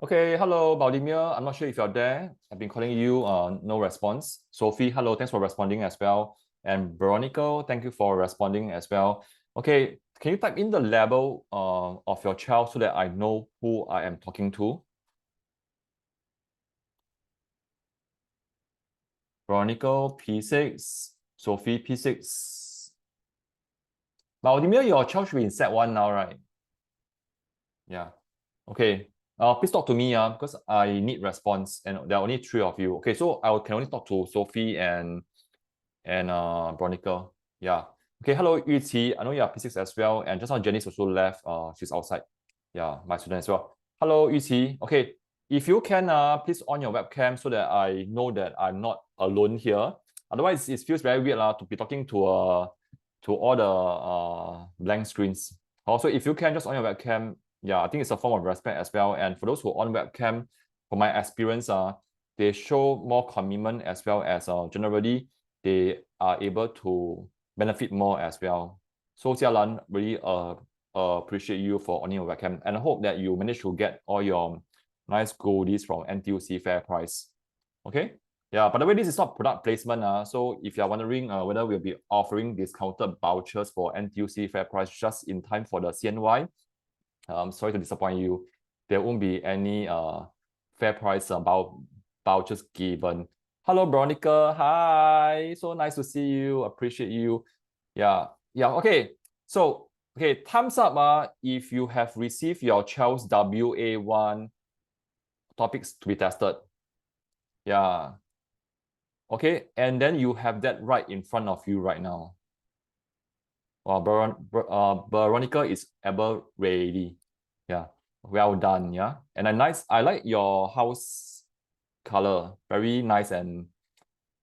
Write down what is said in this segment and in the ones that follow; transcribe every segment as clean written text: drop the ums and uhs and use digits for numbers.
Okay, hello, Vladimir. I'm not sure if you're there. I've been calling you, no response. Sophie, hello, thanks for responding as well. And Veronica, thank you for responding as well. Okay, can you type in the level of your child so that I know who I am talking to? Veronica, P6, Sophie, P6. Vladimir, your child should be in set 1 now, right? Yeah. Okay. Please talk to me, because I need response, and there are only 3 of you. Okay, so can only talk to Sophie and Veronica. Yeah. Okay, hello, Yuqi. I know you are P6 as well, and just now Janice also left. She's outside. Yeah, my student as well. Hello, Yuqi. Okay, if you can, please on your webcam so that I know that I'm not alone here. Otherwise, it feels very weird to be talking to all the blank screens. Also, if you can just on your webcam, yeah, I think it's a form of respect as well. And for those who on webcam, from my experience, they show more commitment as well as generally they are able to benefit more as well. So Jialan, really appreciate you for owning your webcam, and I hope that you manage to get all your nice goodies from NTUC Fair Price. Okay. Yeah, by the way, this is not product placement. So if you're wondering whether we'll be offering discounted vouchers for NTUC Fair Price just in time for the CNY, sorry to disappoint you. There won't be any fair price vouchers given. Hello, Veronica. Hi. So nice to see you. Appreciate you. Yeah. Yeah. Okay. So, okay, thumbs up if you have received your child's WA1 topics to be tested. Yeah. Okay. And then you have that right in front of you right now. Veronica is ever ready. Yeah. Well done. Yeah. And I like your house color. Very nice and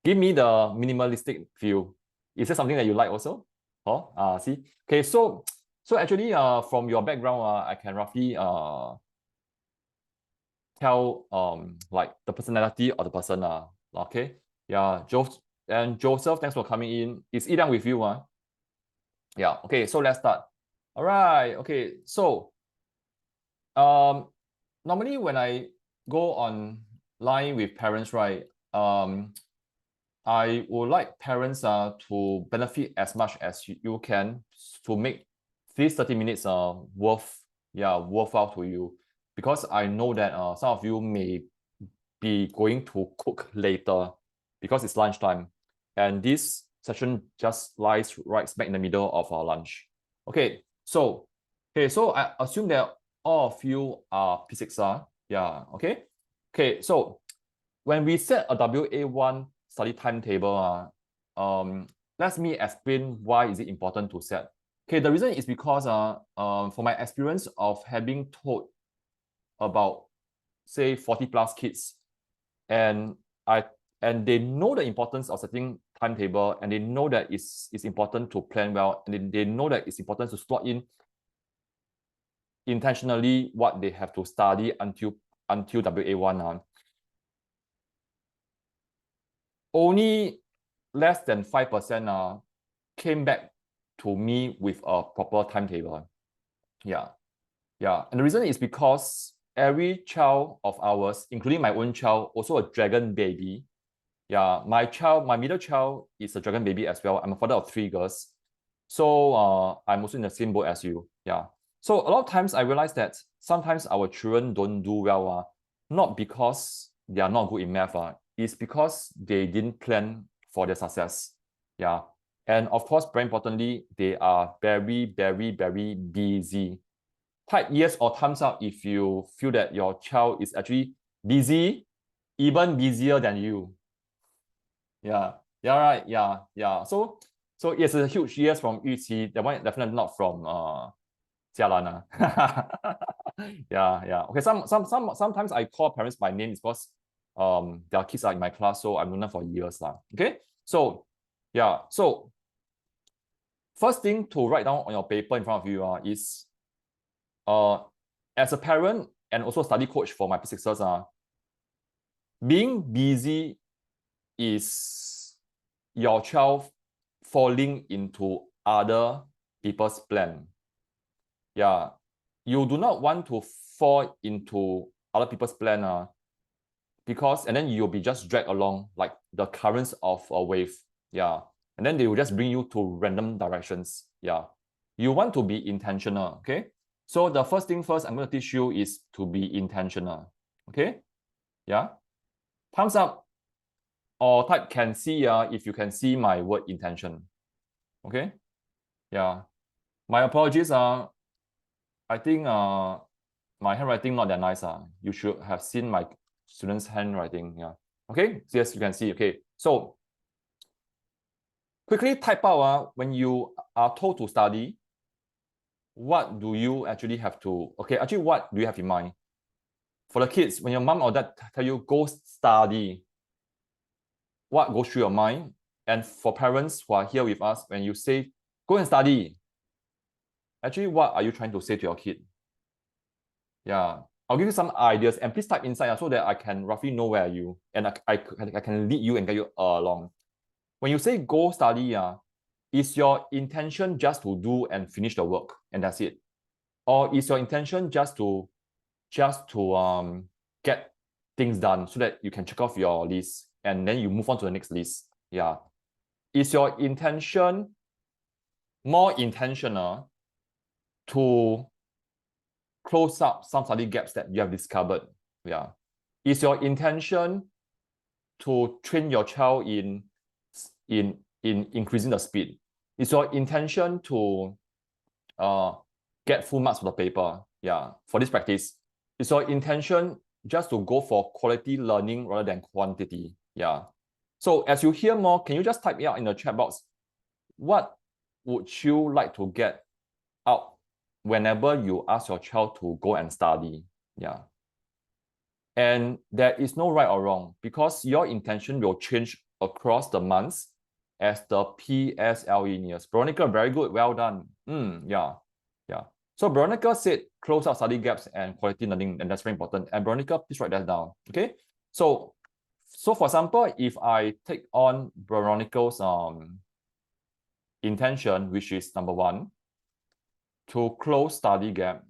give me the minimalistic feel. Is that something that you like also? Oh, see. Okay, so actually from your background, I can roughly tell like the personality of the person. Okay. Yeah, Joseph, thanks for coming in. Is Yilang with you? Yeah, okay, so let's start. All right, okay. So normally when I go online with parents, right? I would like parents to benefit as much as you can to make these 30 minutes worthwhile to you, because I know that some of you may be going to cook later because it's lunchtime, and this session just lies right smack in the middle of our lunch. Okay, so I assume that all of you are P6. Yeah, okay. Okay, so when we set a WA1 study timetable, let me explain why is it important to set. Okay, the reason is because for my experience of having taught about say 40 plus kids, and they know the importance of setting timetable, and they know that it's important to plan well, and they know that it's important to slot in intentionally what they have to study until WA1. Only less than 5% came back to me with a proper timetable. Yeah. And the reason is because every child of ours, including my own child, also a dragon baby. Yeah, my middle child is a dragon baby as well. I'm a father of 3 girls. So I'm also in the same boat as you. Yeah. So a lot of times I realize that sometimes our children don't do well, not because they are not good in math. It's because they didn't plan for their success. Yeah. And of course, very importantly, they are very, very, very busy. Type yes or thumbs up if you feel that your child is actually busy, even busier than you. Yeah, right. Yeah. So yes, a huge yes from Yuqi. That one definitely not from Jialan. Yeah. Okay. Sometimes I call parents by name because their kids are in my class, so I've known them for years now. Okay. So yeah. So first thing to write down on your paper in front of you is as a parent and also study coach for my P6ers, being busy is your child falling into other people's plan. Yeah, you do not want to fall into other people's plan, because and then you'll be just dragged along like the currents of a wave. Yeah. And then they will just bring you to random directions. Yeah. You want to be intentional. Okay. So the first thing first I'm going to teach you is to be intentional. Okay. Yeah. Thumbs up or type can see if you can see my word intention. Okay. Yeah. My apologies. I think my handwriting not that nice. You should have seen my students' handwriting. Yeah. Okay. So yes, you can see. Okay. So quickly type out when you are told to study, what do you actually have to, okay, actually what do you have in mind? For the kids, when your mom or dad tell you go study, what goes through your mind? And for parents who are here with us, when you say go and study, actually what are you trying to say to your kid? Yeah, I'll give you some ideas and please type inside so that I can roughly know where are you and I can lead you and get you along. When you say go study, is your intention just to do and finish the work and that's it? Or is your intention just to get things done so that you can check off your list and then you move on to the next list? Yeah. Is your intention more intentional to close up some study gaps that you have discovered? Yeah. Is your intention to train your child in increasing the speed? Is your intention to get full marks for the paper? Yeah, for this practice. Is your intention just to go for quality learning rather than quantity? Yeah. So as you hear more, can you just type it out in the chat box? What would you like to get out whenever you ask your child to go and study? Yeah. And there is no right or wrong because your intention will change across the months as the PSLE nears. Veronica, very good. Well done. Yeah. Yeah. So Veronica said close out study gaps and quality learning, and that's very important. And Veronica, please write that down. Okay. So for example, if I take on Veronica's intention, which is number 1, to close study gap.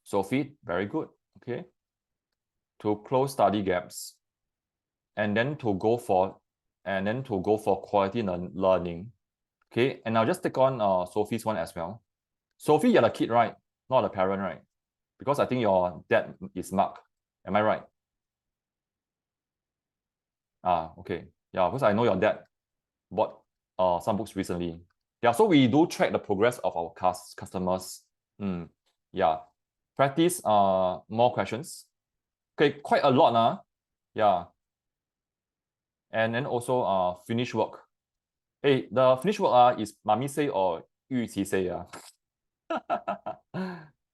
Sophie, very good. Okay. To close study gaps, and then to go for quality learning. Okay, and I'll just take on Sophie's one as well. Sophie, you're the kid, right? Not the parent, right? Because I think your dad is Mark. Am I right? Okay. Yeah, because I know your dad bought some books recently. Yeah, so we do track the progress of our customers. Yeah. Practice more questions. Okay, quite a lot. Yeah. And then also finish work. Hey, the finish work is Mami say or Yu Qi say?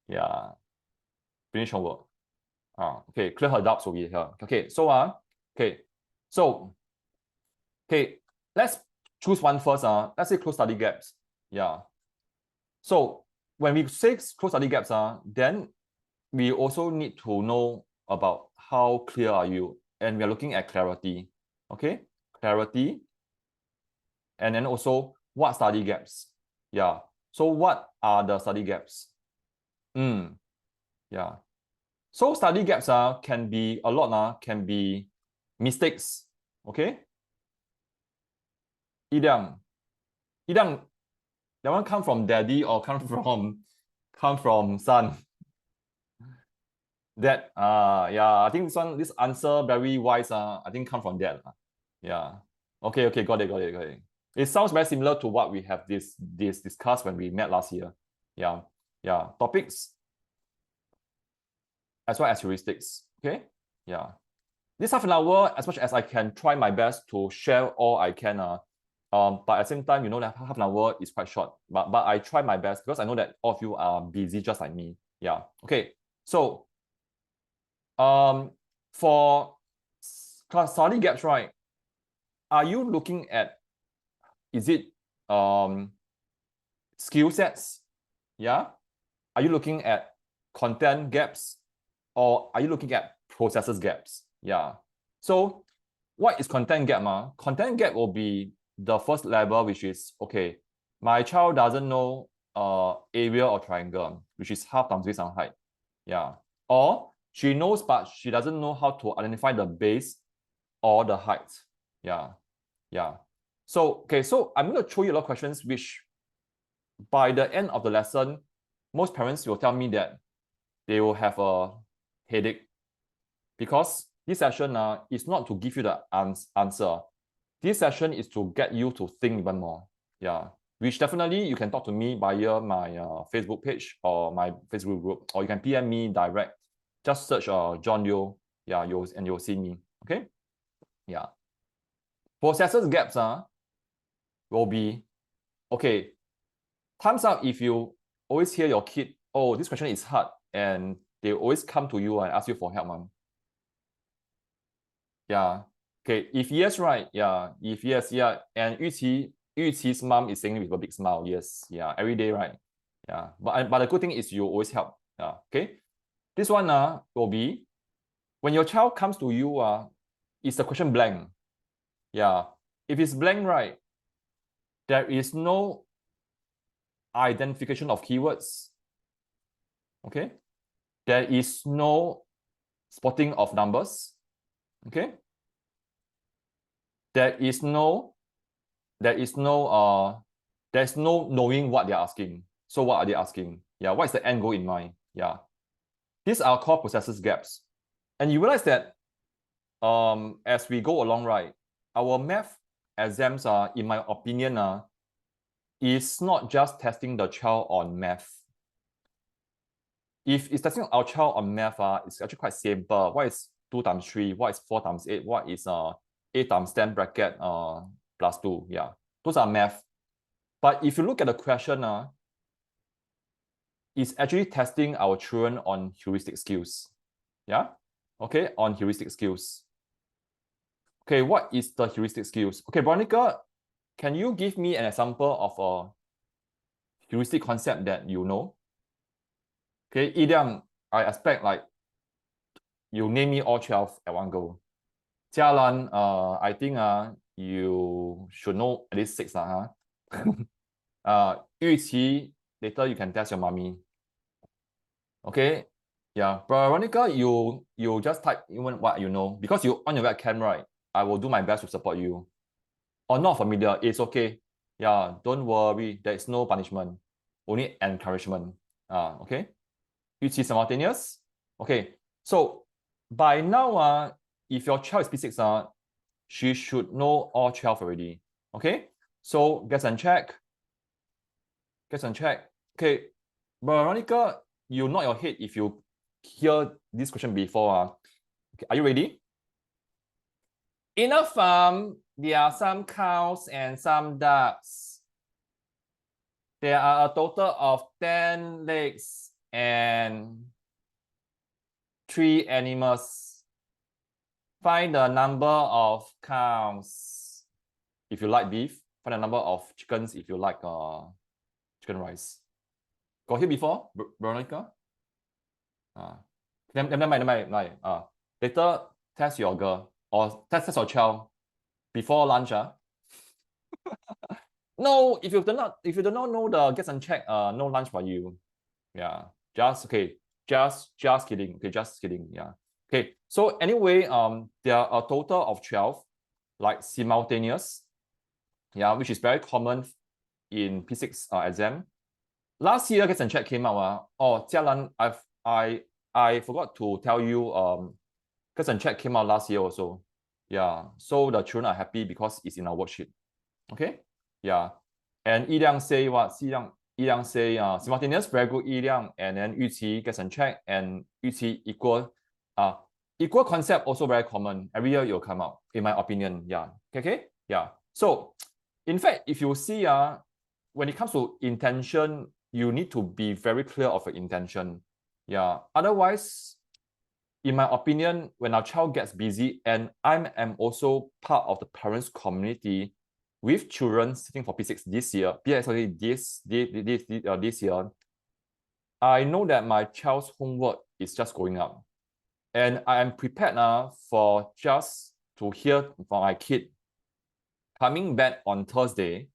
Yeah. Finish homework. Okay, clear her doubts over here. Okay, so okay, let's choose one first. Let's say close study gaps. Yeah. So when we say close study gaps, then we also need to know about how clear are you, and we are looking at clarity. Okay, clarity, and then also what study gaps. Yeah. So what are the study gaps? Yeah. So study gaps can be a lot, can be mistakes. Okay. Idang, that one come from daddy or come from son? That yeah, I think this answer very wise. I think come from dad. Yeah. Okay, got it. It sounds very similar to what we have discussed when we met last year. Yeah. Topics as well as heuristics. Okay. Yeah. This half an hour, as much as I can try my best to share all I can. But at the same time, you know that half an hour is quite short. But I try my best because I know that all of you are busy just like me. Yeah. Okay. So for study gaps, right? Are you looking at, is it skill sets? Yeah. Are you looking at content gaps, or are you looking at processes gaps? Yeah. So what is content gap? Content gap will be the first level, which is, okay, my child doesn't know area or triangle, which is half times width and height. Yeah. Or She knows, but she doesn't know how to identify the base or the height. Yeah. So, okay, so I'm going to show you a lot of questions which by the end of the lesson, most parents will tell me that they will have a headache because this session is not to give you the answer. This session is to get you to think even more. Yeah, which definitely you can talk to me via my Facebook page or my Facebook group, or you can PM me direct. Just search John Liu, yeah, you'll see me. Okay, yeah. Processors gaps will be okay. Time's up if you always hear your kid, oh, this question is hard, and they always come to you and ask you for help, mom. Yeah. Okay. If yes, right? Yeah. If yes, yeah. And Yuqi's mom is saying with a big smile. Yes. Yeah. Every day, right? Yeah. But the good thing is you always help. Yeah. Okay. This one will be when your child comes to you, is the question blank? Yeah. If it's blank, right, there is no identification of keywords. Okay. There is no spotting of numbers. Okay. There's no knowing what they're asking. So what are they asking? Yeah, what is the end goal in mind? Yeah. These are called processors gaps. And you realize that as we go along, right, our math exams in my opinion, is not just testing the child on math. If it's testing our child on math, it's actually quite simple. What is 2 times 3? What is 4 times 8? What is 8 times 10 bracket plus 2? Yeah, those are math. But if you look at the question, it's actually testing our children on heuristic skills. Yeah, okay, on heuristic skills. Okay, what is the heuristic skills? Okay, Veronica, can you give me an example of a heuristic concept that you know? Okay, idiom, I expect like you name me all 12 at one go. Jialan, I think you should know at least 6 Yuqi, later you can test your mommy. Okay, yeah, Veronica, you just type even what you know because you on your webcam, right? I will do my best to support you. Or not familiar, it's okay. Yeah, don't worry, there is no punishment, only encouragement. Okay, Yuqi simultaneous. Okay, so by now, if your child is P6, she should know all 12 already. Okay, so guess and check. Okay, Veronica, you nod your head if you hear this question before. Okay, are you ready? In a farm, there are some cows and some ducks. There are a total of 10 legs and 3 animals. Find the number of cows if you like beef. Find the number of chickens if you like chicken rice. Got here before, Veronica? Never mind. Later, test your girl or test your child before lunch. No, if you do not know the guess and check, no lunch for you. Yeah, just kidding. Okay, just kidding. Yeah. Okay. So anyway, there are a total of 12, like simultaneous. Yeah, which is very common in P6 exam. Last year, guess and check came out. Oh, Jialan, I forgot to tell you. Guess and check came out last year also. Yeah. So the children are happy because it's in our worksheet. Okay. Yeah. And Yi Liang say what? Yi Liang say simultaneous, very good Yi Liang. And then Yuqi gets and check and Yuqi equal concept also very common. Every year it will come out, in my opinion. Yeah. Okay. Yeah. So in fact, if you see when it comes to intention, you need to be very clear of your intention. Yeah. Otherwise, in my opinion, when our child gets busy, and I am also part of the parents' community with children sitting for P6 this year, PSLE this year, I know that my child's homework is just going up. And I am prepared for just to hear from my kid coming back on Thursday,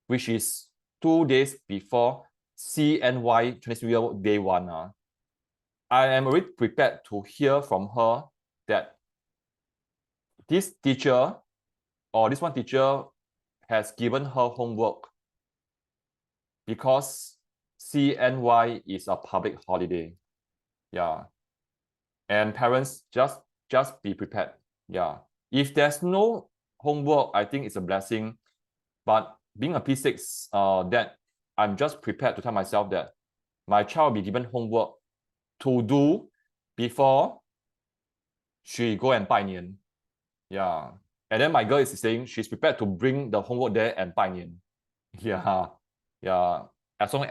which is 2 days before CNY Chinese New Year day 1. I am already prepared to hear from her that this teacher or this one teacher has given her homework because CNY is a public holiday. Yeah. And parents just be prepared. Yeah. If there's no homework, I think it's a blessing. But being a P6, that I'm just prepared to tell myself that my child will be given homework to do before she go and 拜年. Yeah. And then my girl is saying she's prepared to bring the homework there and 拜年. Yeah. Yeah. As long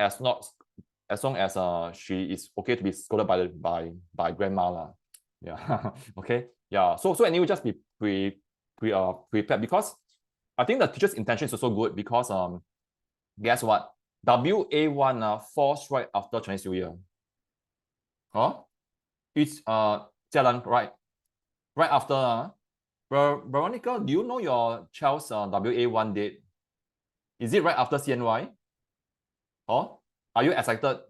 as she is okay to be scolded by grandma lah. Yeah. Okay. Yeah. So anyway, just be prepared, because I think the teacher's intention is also good, because guess what? WA1 falls right after Chinese New Year. Huh? It's Jialan, right? Right after Veronica, do you know your child's WA1 date? Is it right after CNY? Oh, are you excited?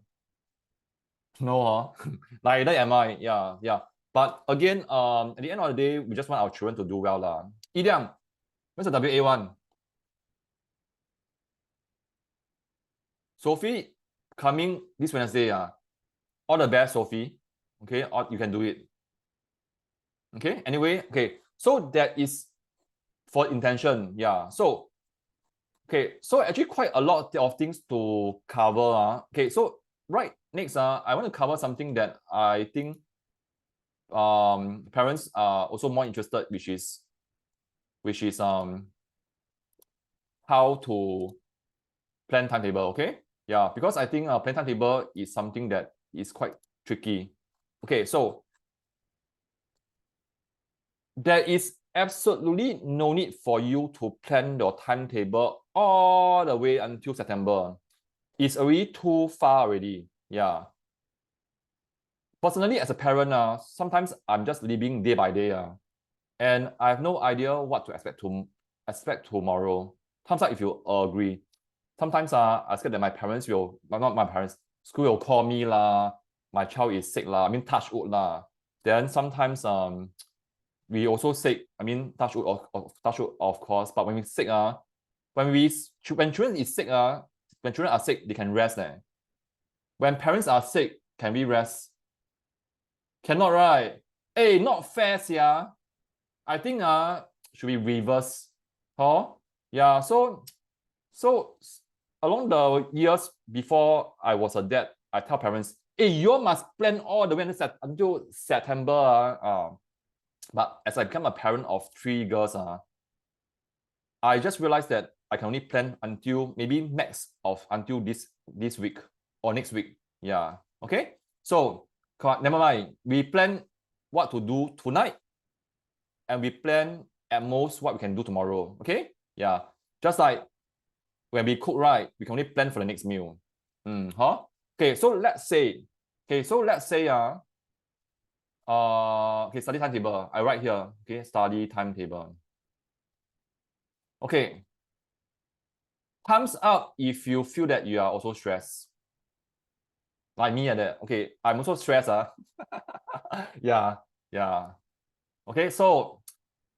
No, neither am I. Yeah. But again, at the end of the day, we just want our children to do well lah. Idiam, where's the WA1? Sophie, coming this Wednesday. All the best, Sophie. Okay, you can do it. Okay, anyway, okay. So that is for intention. Yeah. So, okay. So actually quite a lot of things to cover. Okay, so right next, I want to cover something that I think parents are also more interested, which is how to plan timetable. Okay, yeah, because I think plan timetable is something that is quite tricky. Okay, so there is absolutely no need for you to plan your timetable all the way until September. It's already too far already. Yeah. Personally, as a parent, sometimes I'm just living day by day. And I have no idea what to expect tomorrow. Sometimes, if you agree, sometimes I scared that my parents will, not my parents, school will call me lah. My child is sick lah. I mean, touch wood lah. Then sometimes we also sick. I mean, touch wood of course. But when we sick, when children is sick, when children are sick, they can rest. When parents are sick, can we rest? Cannot, right? Hey, not fair, yeah. I think should be reverse. Yeah. So along the years before I was a dad, I tell parents, hey, you must plan all the way until September. But as I become a parent of 3 girls, I just realized that I can only plan until maybe max of until this week or next week. Yeah. Okay. So never mind. We plan what to do tonight, and we plan at most what we can do tomorrow. Okay. Yeah. Just like when we cook, right? We can only plan for the next meal. Okay. So let's say. Okay. Study timetable. I write here. Okay. Study timetable. Okay. Thumbs up if you feel that you are also stressed. Like me and that. Okay, I'm also stressed. Yeah. Okay, so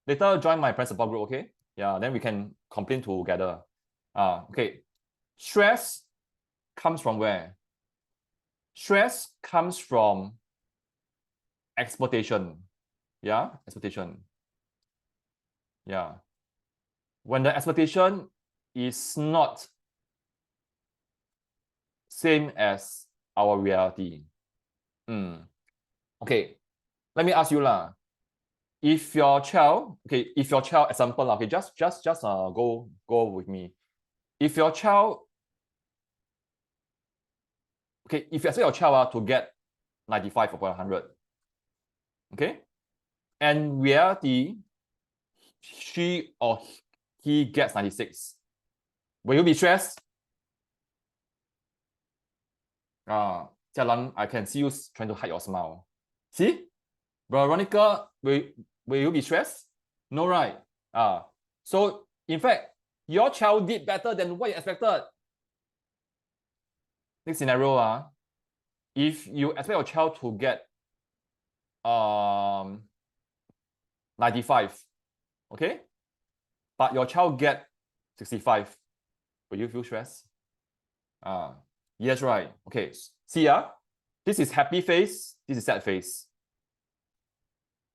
later join my parent support group, okay? Yeah, then we can complain together. Okay. Stress comes from where? Stress comes from expectation. Yeah, expectation. Yeah. When the expectation is not same as our reality. Okay, let me ask you lah. If your child, example, okay, just go with me. If your child, okay, if you expect your child to get 95 upon 100, okay, and reality, she or he gets 96, will you be stressed? Jialan, I can see you trying to hide your smile. See? Veronica, will you be stressed? No, right? So, in fact, your child did better than what you expected. Next scenario, if you expect your child to get 95, okay, but your child get 65, will you feel stressed? Yes, right. Okay, see this is happy face, this is sad face.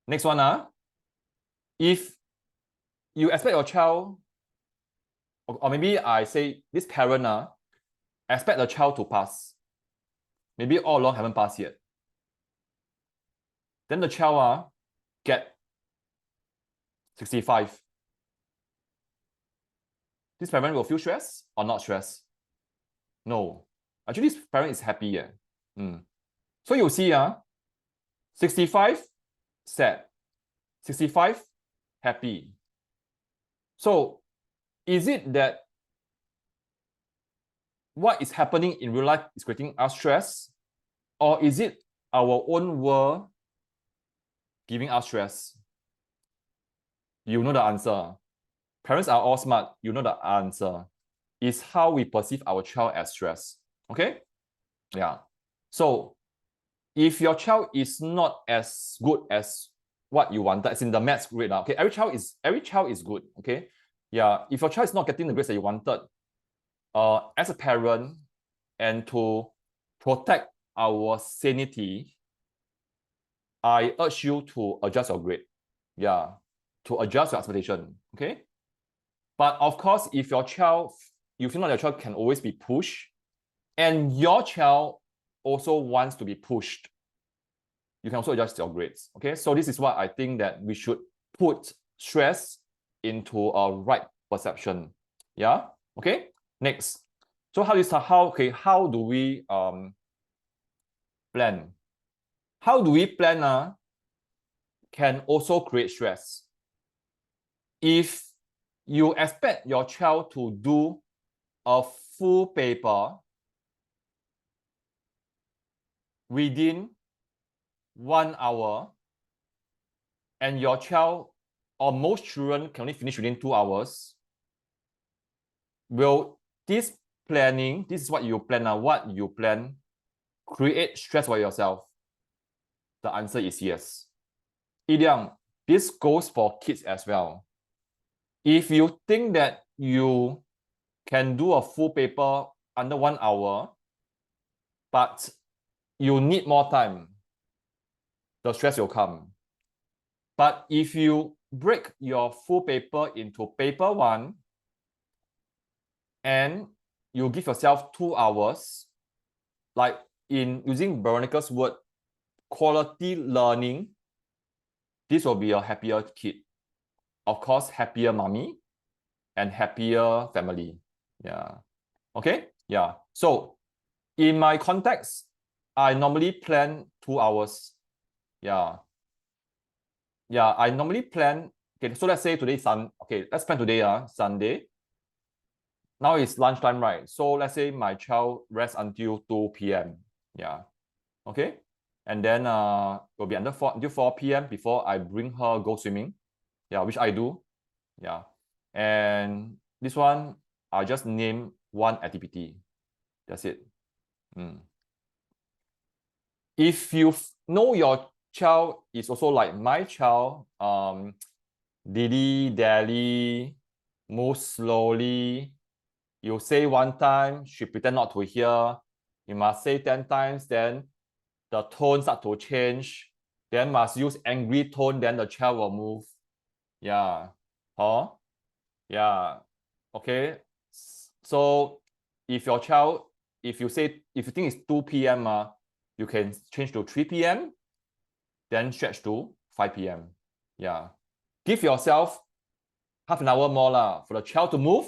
Next one, if you expect your child, or maybe I say this parent expect the child to pass. Maybe all along haven't passed yet. Then the child get 65. This parent will feel stressed or not stressed? No. Actually, this parent is happy. So you see, 65 sad, 65 happy. So is it that what is happening in real life is creating us stress, or is it our own world giving us stress? You know the answer. Parents are all smart. You know the answer. Is how we perceive our child as stress. Okay? Yeah. So if your child is not as good as what you wanted, as in the maths grade, okay, every child is good. Okay. Yeah. If your child is not getting the grades that you wanted, as a parent, and to protect our sanity, I urge you to adjust your grade. Yeah. To adjust your expectation. Okay. But of course, if your child, you feel like your child can always be pushed, and your child also wants to be pushed, you can also adjust your grades. Okay, so this is what I think that we should put stress into a right perception. Yeah. Okay. Next. So how do we plan? How do we plan? Can also create stress. If you expect your child to do a full paper within 1 hour, and your child or most children can only finish within 2 hours, will this planning, this is what you plan, create stress for yourself? The answer is yes. Idiang, this goes for kids as well. If you think that you can do a full paper under 1 hour, but you need more time, the stress will come. But if you break your full paper into paper 1, and you give yourself 2 hours, like in using Veronica's word, quality learning, this will be a happier kid. Of course, happier mommy and happier family. Yeah. Okay. Yeah. So in my context, I normally plan 2 hours. Yeah. Yeah. I normally plan. Okay. So let's say today let's plan today, Sunday. Now it's lunchtime, right? So let's say my child rests until 2 p.m. Yeah. Okay. And then will be until 4 p.m. before I bring her go swimming. Yeah, which I do. Yeah. And this one, I just name one activity. That's it. If you know your child is also like my child, dilly-dally, move slowly. You say 1 time, she pretend not to hear. You must say 10 times, then the tone start to change. Then must use angry tone, then the child will move. Yeah. Yeah. Okay. So if your child, if you think it's 2 p.m., you can change to 3 p.m., then stretch to 5 p.m. Yeah. Give yourself half an hour more for the child to move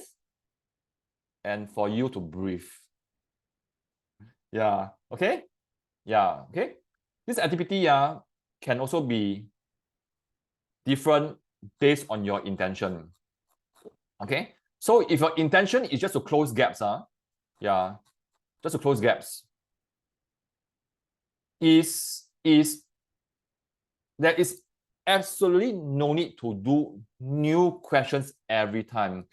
and for you to breathe. Yeah. Okay. Yeah. Okay. This activity can also be different based on your intention. Okay. So if your intention is just to close gaps, just to close gaps, there is absolutely no need to do new questions every time.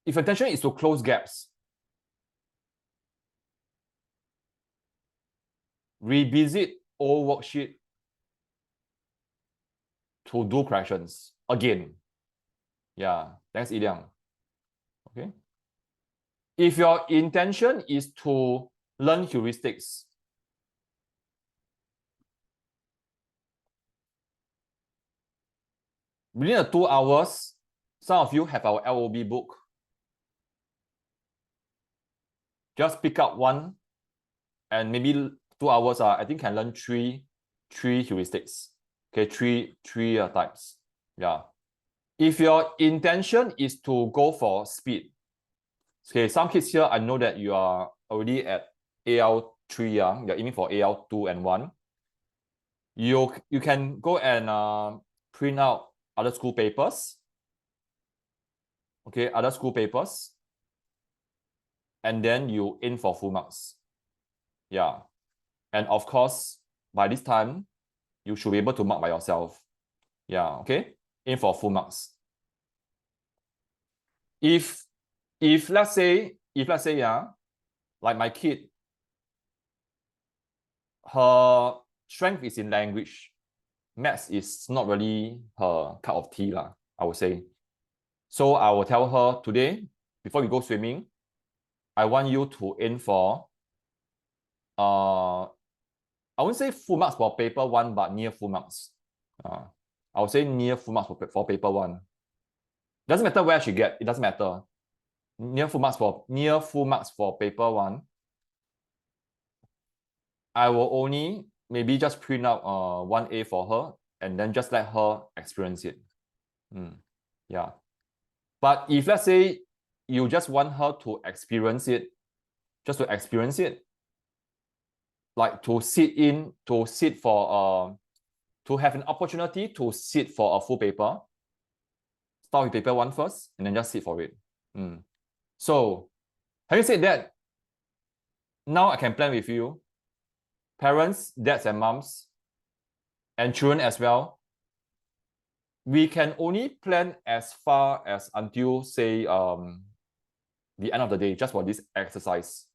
If intention is to close gaps, revisit old worksheet to do corrections again. Yeah, thanks, Iliang. Okay. If your intention is to learn heuristics, within the 2 hours, some of you have our LOB book. Just pick up one, and maybe 2 hours, I think can learn three heuristics. Okay, three types. Yeah. If your intention is to go for speed, okay, some kids here, I know that you are already at AL3, you're aiming for AL2 and 1. You can go and print out other school papers. Okay, other school papers. And then you aim for full marks. Yeah. And of course, by this time, you should be able to mark by yourself. Yeah, okay? Aim for full marks. If let's say, yeah, like my kid, her strength is in language. Maths is not really her cup of tea, I would say. So I will tell her today, before we go swimming, I want you to aim for I wouldn't say full marks for paper 1, but near full marks. I would say near full marks for paper 1. Doesn't matter where she get, it doesn't matter. Near full marks for paper 1. I will only maybe just print out 1A for her and then just let her experience it. Yeah. But if let's say you just want her to experience it, like to have an opportunity to sit for a full paper, start with paper 1 first, and then just sit for it. So, having said that, now I can plan with you, parents, dads and moms, and children as well. We can only plan as far as until, say, the end of the day, just for this exercise.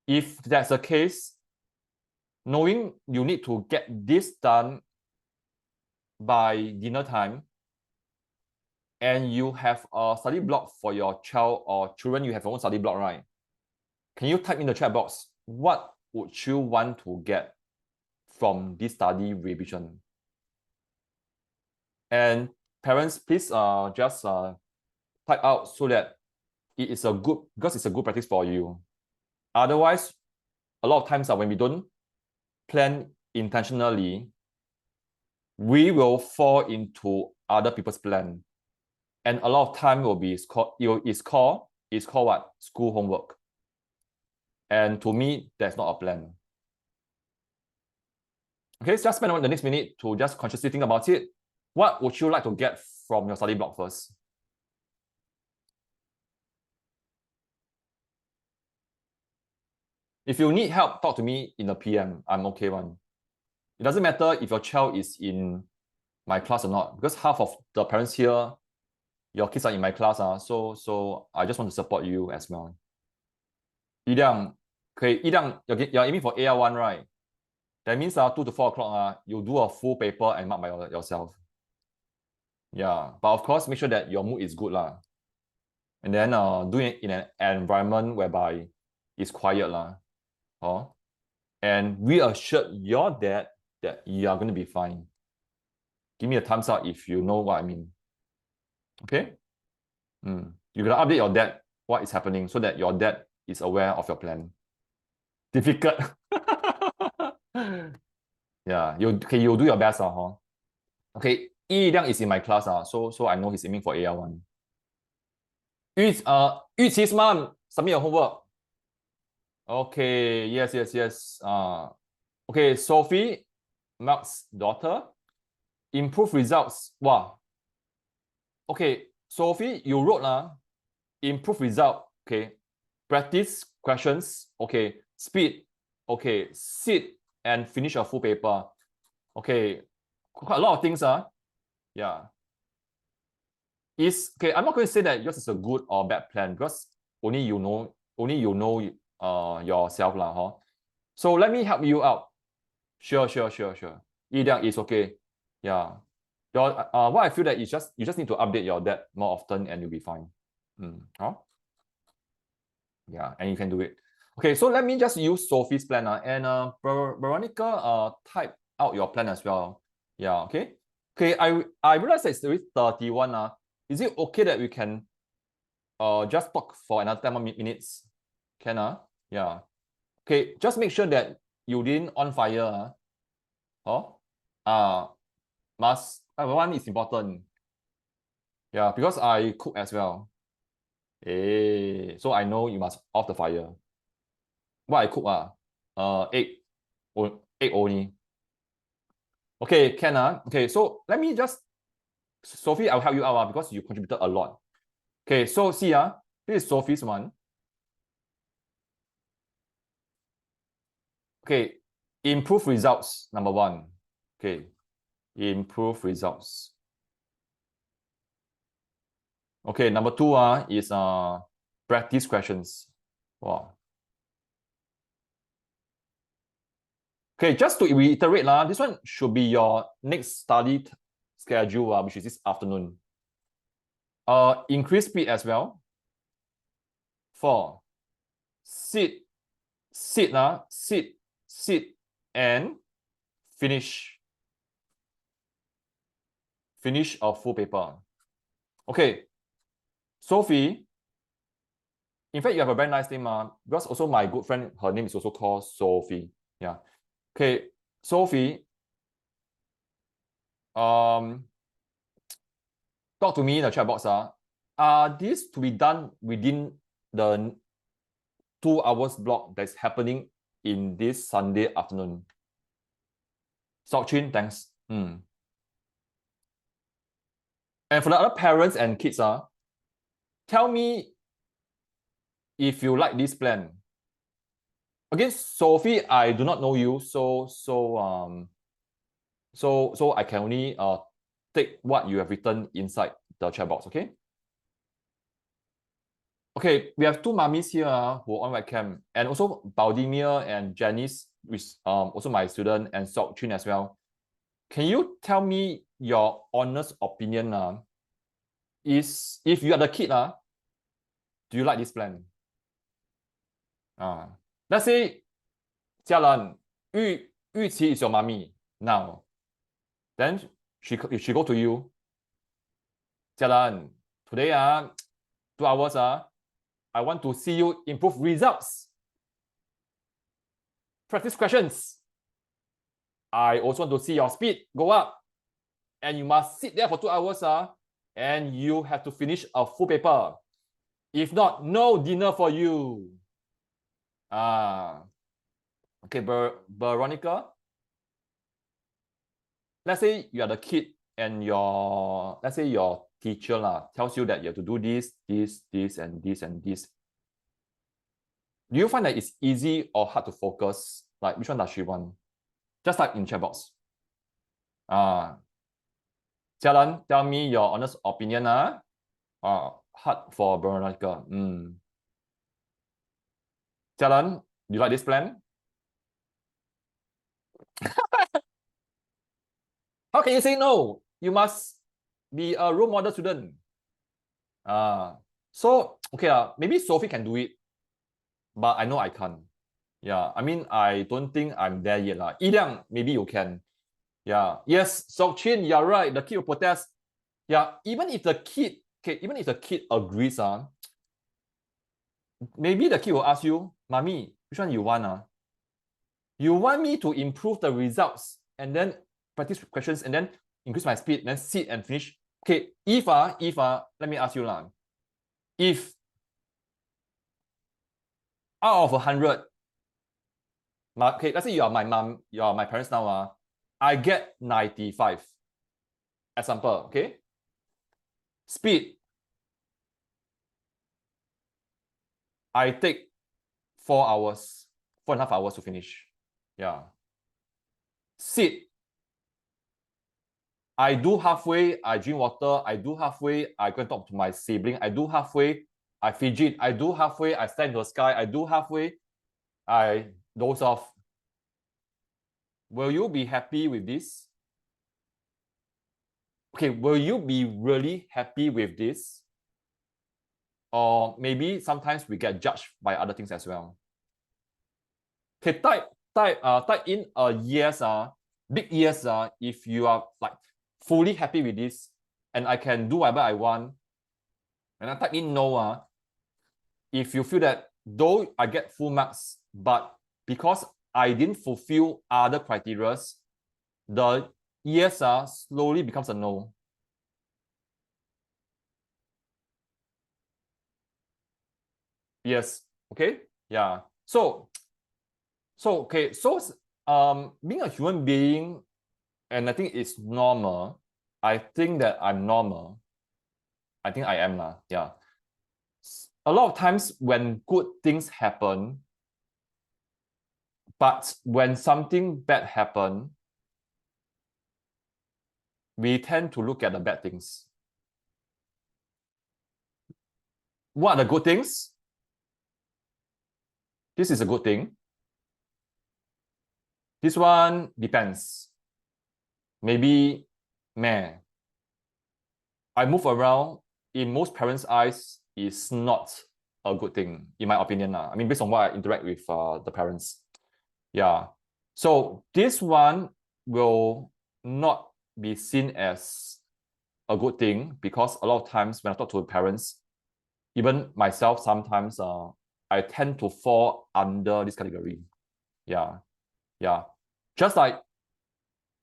If that's the case, knowing you need to get this done by dinner time, and you have a study block for your child or children, you have your own study block, right? Can you type in the chat box, what would you want to get from this study revision? And parents, please just type out so that because it's a good practice for you. Otherwise, a lot of times when we don't plan intentionally, we will fall into other people's plan. And a lot of time will be called what? School homework. And to me, that's not a plan. Okay, so just spend the next minute to just consciously think about it. What would you like to get from your study block first? If you need help, talk to me in the PM. I'm okay one. It doesn't matter if your child is in my class or not, because half of the parents here, your kids are in my class. So I just want to support you as well. Yidiang, okay, Yidiang, you're aiming for AR1, right? That means 2 to 4 o'clock, you do a full paper and mark by yourself. Yeah, but of course, make sure that your mood is good. And then do it in an environment whereby it's quiet. And reassure your dad that you are going to be fine. Give me a thumbs up if you know what I mean. Okay? You gotta update your dad what is happening so that your dad is aware of your plan. Difficult. Yeah, you do your best. Okay, Yi Liang is in my class. So I know he's aiming for AR1. Yuqi's mom, submit your homework. Okay, yes. Okay, Sophie, Mark's daughter, improve results. Wow. Okay, Sophie, you wrote improve result. Okay, practice questions. Okay, speed. Okay, sit and finish a full paper. Okay, quite a lot of things. Yeah. Okay, I'm not going to say that yours is a good or bad plan because only you know yourself. So let me help you out. Sure. Yidiang is okay. Yeah. What I feel that is you just need to update your dad more often and you'll be fine. Huh? Yeah, and you can do it. Okay, so let me just use Sophie's plan. And Veronica, type out your plan as well. Yeah, okay. Okay, I realize that it's already 31. Is it okay that we can just talk for another 10 more minutes? Can yeah. Okay, just make sure that you didn't on fire. Must one is important. Yeah, because I cook as well. So I know you must off the fire. What I cook egg, egg only. Okay, can okay, so let me just Sophie, I'll help you out because you contributed a lot. Okay, so see this is Sophie's one. Okay, improve results, number 1. Okay, improve results. Okay, number 2 is practice questions. Wow. Okay, just to reiterate, this one should be your next study schedule, which is this afternoon. Increase speed as well. 4. Sit, and finish a full paper. Okay, Sophie, in fact, you have a very nice name, because also my good friend, her name is also called Sophie. Yeah. Okay, Sophie, talk to me in the chat box. Are these to be done within the 2 hours block that's happening in this Sunday afternoon? Sok Chin, thanks. And for the other parents and kids, tell me if you like this plan. Again, Sophie, I do not know you, so I can only take what you have written inside the chat box, okay? Okay, we have 2 mummies here who are on webcam, and also Baldimir and Janice, which also my student, and Sok Chin as well. Can you tell me your honest opinion? Is if you are the kid, do you like this plan? Let's say Jialan, Yuqi is your mommy now. Then she go to you. Jialan, today 2 hours I want to see you improve results. Practice questions. I also want to see your speed go up. And you must sit there for 2 hours and you have to finish a full paper. If not, no dinner for you. Okay, Veronica. Let's say you are the kid and let's say your teacher tells you that you have to do this, and this, and this. Do you find that it's easy or hard to focus? Like, which one does she want? Just type in chat box. Jialan, tell me your honest opinion. Hard for Veronica. Jialan, do you like this plan? How can you say no? You must be a role model student. So, okay, maybe Sophie can do it, but I know I can't. Yeah, I mean, I don't think I'm there yet. Yidiang, maybe you can. Yeah, yes, Sok Chin, you're right. The kid will protest. Yeah, even if the kid agrees, maybe the kid will ask you, Mommy, which one you want? You want me to improve the results and then practice questions and then increase my speed, then sit and finish. Okay, if let me ask you if out of 100, okay, let's say you are my mom, you are my parents now, I get 95. Example, okay? Speed, I take 4.5 hours to finish. Yeah. Sit, I do halfway, I drink water, I do halfway, I go and talk to my sibling, I do halfway, I fidget, I do halfway, I stand in the sky, I do halfway, I doze off. Will you be happy with this? Okay, will you be really happy with this? Or maybe sometimes we get judged by other things as well. Okay, type in a yes, big yes, if you are like fully happy with this and I can do whatever I want. And I type in no, if you feel that though I get full marks, but because I didn't fulfill other criteria, the yes slowly becomes a no. Yes. Okay. Yeah. So okay. So being a human being, and I think it's normal. I think that I'm normal. I think I am lah. Yeah. A lot of times when good things happen, but when something bad happen, we tend to look at the bad things. What are the good things? This is a good thing. This one depends. Maybe, meh. I move around, in most parents' eyes, is not a good thing, in my opinion. I mean, based on what I interact with the parents. Yeah. So this one will not be seen as a good thing because a lot of times when I talk to parents, even myself, sometimes I tend to fall under this category. Yeah. Yeah. Just like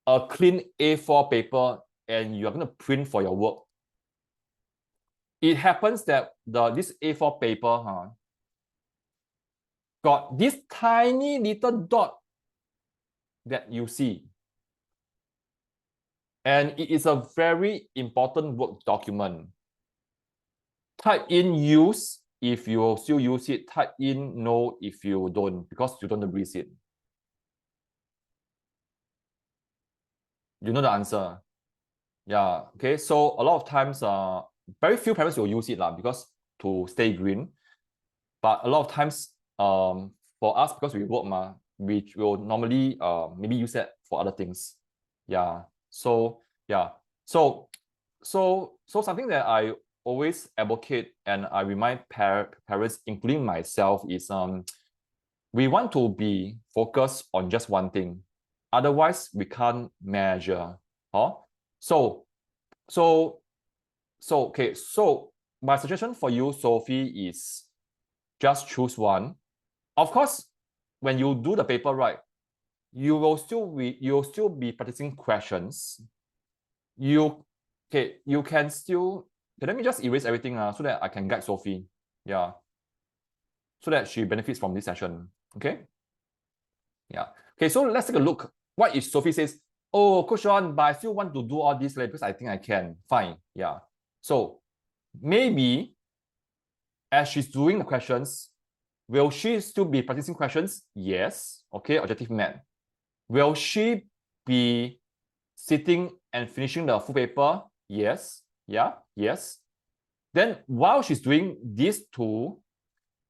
a clean A4 paper and you're going to print for your work. It happens that this A4 paper got this tiny little dot that you see. And it is a very important work document. Type in use if you still use it. Type in no if you don't, because you don't read it. You know the answer. Yeah. Okay. So a lot of times, very few parents will use it because to stay green. But a lot of times, for us, because we work, we will normally maybe use that for other things. Yeah. So yeah. So something that I always advocate and I remind parents, including myself, is we want to be focused on just one thing. Otherwise, we can't measure. So okay. So my suggestion for you, Sophie, is just choose one. Of course, when you do the paper, right, you'll still be practicing questions. You can still. Okay, let me just erase everything so that I can guide Sophie. Yeah. So that she benefits from this session. Okay. Yeah. Okay, so let's take a look. What if Sophie says, oh, Coach Sean, but I still want to do all this because I think I can. Fine. Yeah. So maybe as she's doing the questions, will she still be practicing questions? Yes. Okay, objective math. Will she be sitting and finishing the full paper? Yes. Yeah. Yes. Then while she's doing these two,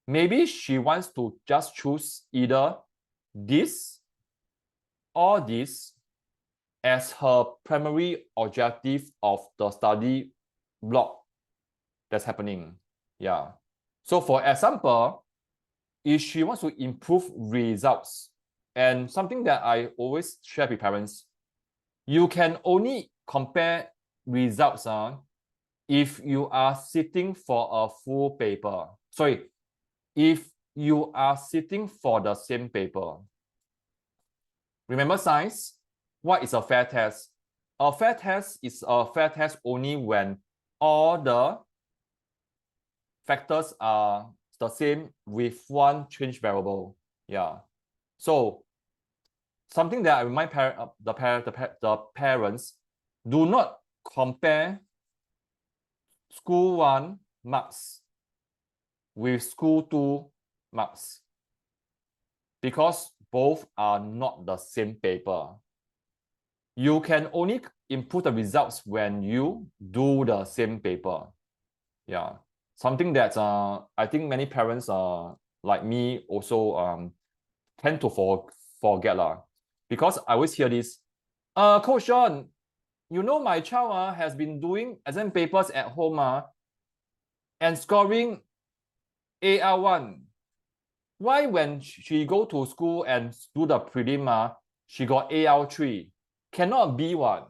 maybe she wants to just choose either this or this as her primary objective of the study block that's happening. Yeah. So for example, if she wants to improve results, and something that I always share with parents, you can only compare results if you are sitting for a full paper. Sorry, if you are sitting for the same paper. Remember science? What is a fair test? A fair test is a fair test only when all the factors are the same with one change variable. Yeah. So something that I remind the parents, do not compare school 1 marks with school 2 marks because both are not the same paper. You can only improve the results when you do the same paper. Yeah. Something that I think many parents like me also tend to forget. Because I always hear this, Coach Sean, you know my child has been doing exam papers at home and scoring AR1. Why when she go to school and do the prelim, she got AR3? Cannot be one.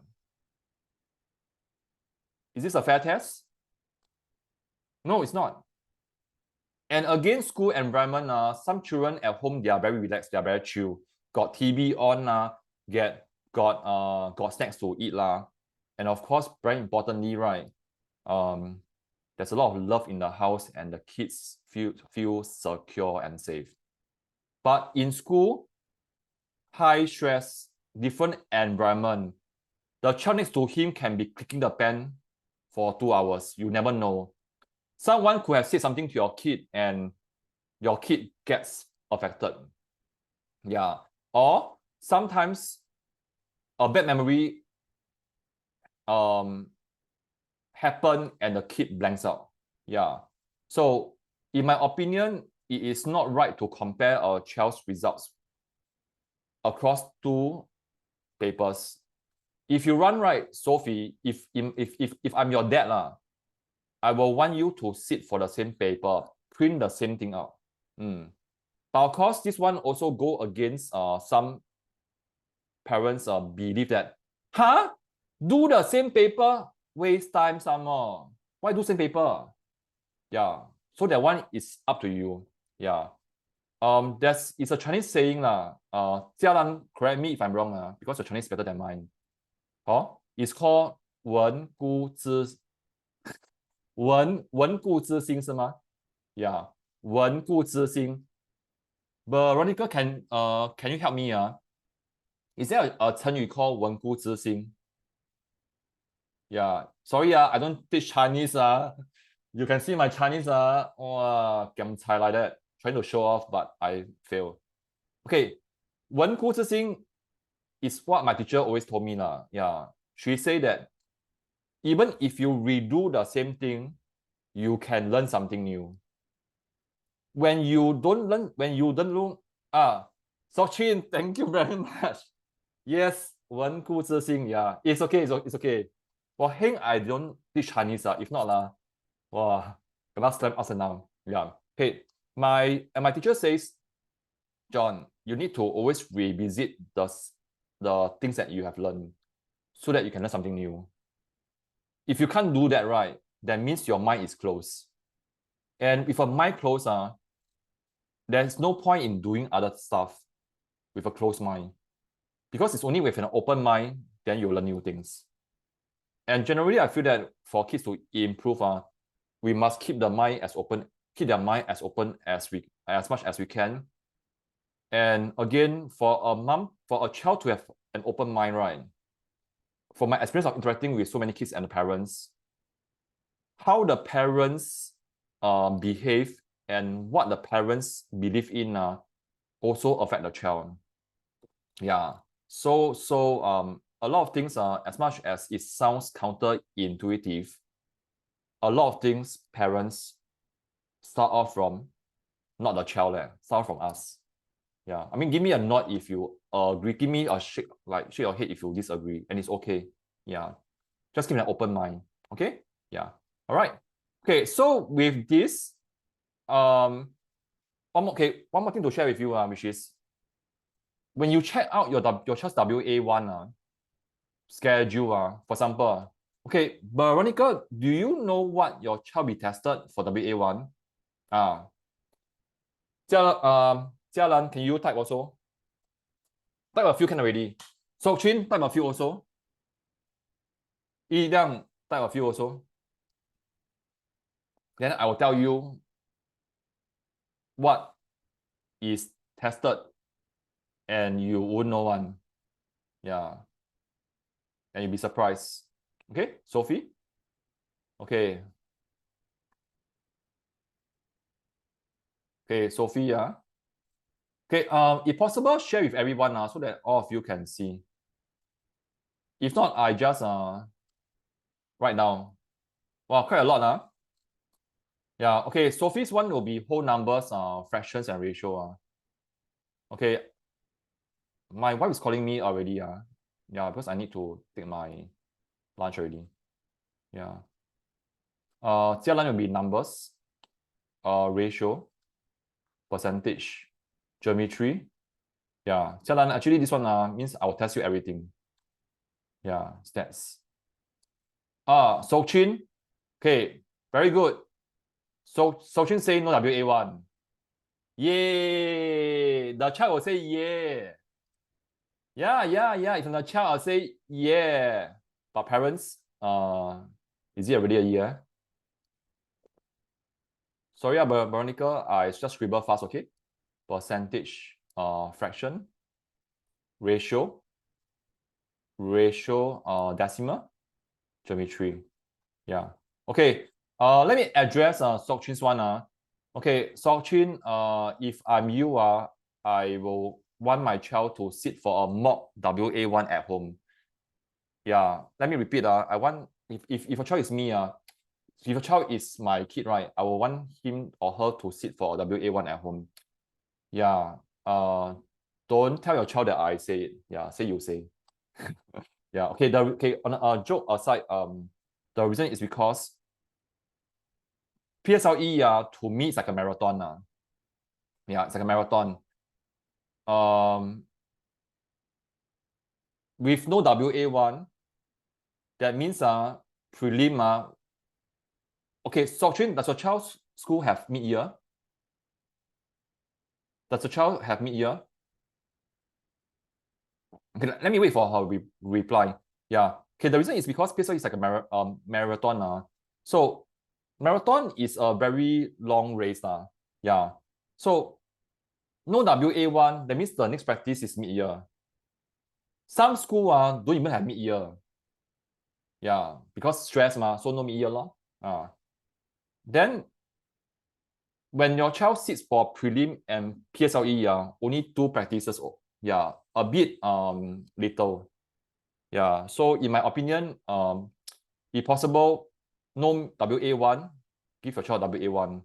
Is this a fair test? No, it's not. And again, school environment, some children at home, they are very relaxed, they are very chill. Got TV on, got snacks to eat. And of course, very importantly, right? There's a lot of love in the house and the kids feel secure and safe. But in school, high stress, different environment, the child next to him can be clicking the pen for 2 hours. You never know. Someone could have said something to your kid and your kid gets affected. Yeah. Or sometimes a bad memory happen and the kid blanks out. Yeah. So in my opinion, it is not right to compare a child's results across 2 papers. If you run right, Sophie, if I'm your dad, I will want you to sit for the same paper, print the same thing out. But of course, this one also go against some parents believe that, do the same paper, waste time some more. Why do same paper? Yeah. So that one is up to you. Yeah. It's a Chinese saying Jialan, correct me if I'm wrong, because your Chinese is better than mine. It's called 文故知新是吗? Yeah, 文故知新. Veronica, can you help me? Is there a 成语 called 文故知新? Yeah, sorry, I don't teach Chinese. You can see my Chinese, giam cai like that, trying to show off, but I fail. Okay, 文故知新 is what my teacher always told me. Yeah, she say that even if you redo the same thing, you can learn something new. When you don't learn, So Chin, thank you very much. Yes, 文故知新, yeah, it's okay, it's okay. Well, heng, I don't teach Chinese, if not, gonna slam us now. Yeah. Okay, my teacher says, John, you need to always revisit the things that you have learned so that you can learn something new. If you can't do that right, that means your mind is closed. And if a mind closed, there's no point in doing other stuff with a closed mind. Because it's only with an open mind, then you learn new things. And generally, I feel that for kids to improve, we must keep their mind as open as much as we can. And again, for a child to have an open mind, right? For my experience of interacting with so many kids and the parents, how the parents behave and what the parents believe in also affect the child. Yeah. So a lot of things, as much as it sounds counterintuitive, a lot of things parents start off from not the child, start from us. Yeah. I mean, give me a nod if you agree. Give me a shake your head if you disagree, and it's okay. Yeah. Just keep an open mind. Okay? Yeah. All right. Okay, so with this, one more thing to share with you, which is when you check out your child's WA1 schedule, for example, okay, Veronica, do you know what your child be tested for WA1? Jialan, can you type also? Type a few can already. So Chin, type a few also. Yi Liang, type a few also. Then I will tell you what is tested and you won't know one. Yeah. And you'll be surprised. Okay, Sophie? Okay. Okay, Sophie, yeah. Okay, if possible, share with everyone so that all of you can see. If not, I just write down. Wow, quite a lot. Yeah, okay, Sophie's one will be whole numbers, fractions and ratio. Okay. my wife is calling me already. Yeah, because I need to take my lunch already. Yeah. Jia line will be numbers, ratio, percentage, geometry. Yeah, Jia line, actually this one means I will test you everything. Yeah, stats. Sochin. Okay, very good. So Sochin say no WA1. Yay! The child will say yeah. Yeah. If the child will say yeah. But parents, is it already a year? Sorry, but Veronica, I just scribble fast, okay? Percentage, fraction, ratio, decimal, geometry. Yeah. Okay. Let me address Sokchin's one. Okay, Sokchin, if I'm you, I will want my child to sit for a mock WA1 at home. Yeah. Let me repeat. I want if a child is me, if a child is my kid, right, I will want him or her to sit for a WA1 at home. Yeah. Don't tell your child that I say it. Yeah, say you say. Yeah. Okay. On a joke aside, the reason is because PSLE, to me, it's like a marathon. Yeah, it's like a marathon. With no WA1, that means prelim. Okay, Sochin, does your child's school have mid-year? Does the child have mid-year? Okay, let me wait for her reply. Yeah. Okay, the reason is because PSLE is like a marathon. So marathon is a very long race. Yeah. So no WA1, that means the next practice is mid-year. Some school don't even have mid-year. Yeah, because stress so no mid-year lor. Then when your child sits for prelim and PSLE, only 2 practices. Yeah, a bit little. Yeah, so in my opinion, if possible, no WA1, give your child WA1.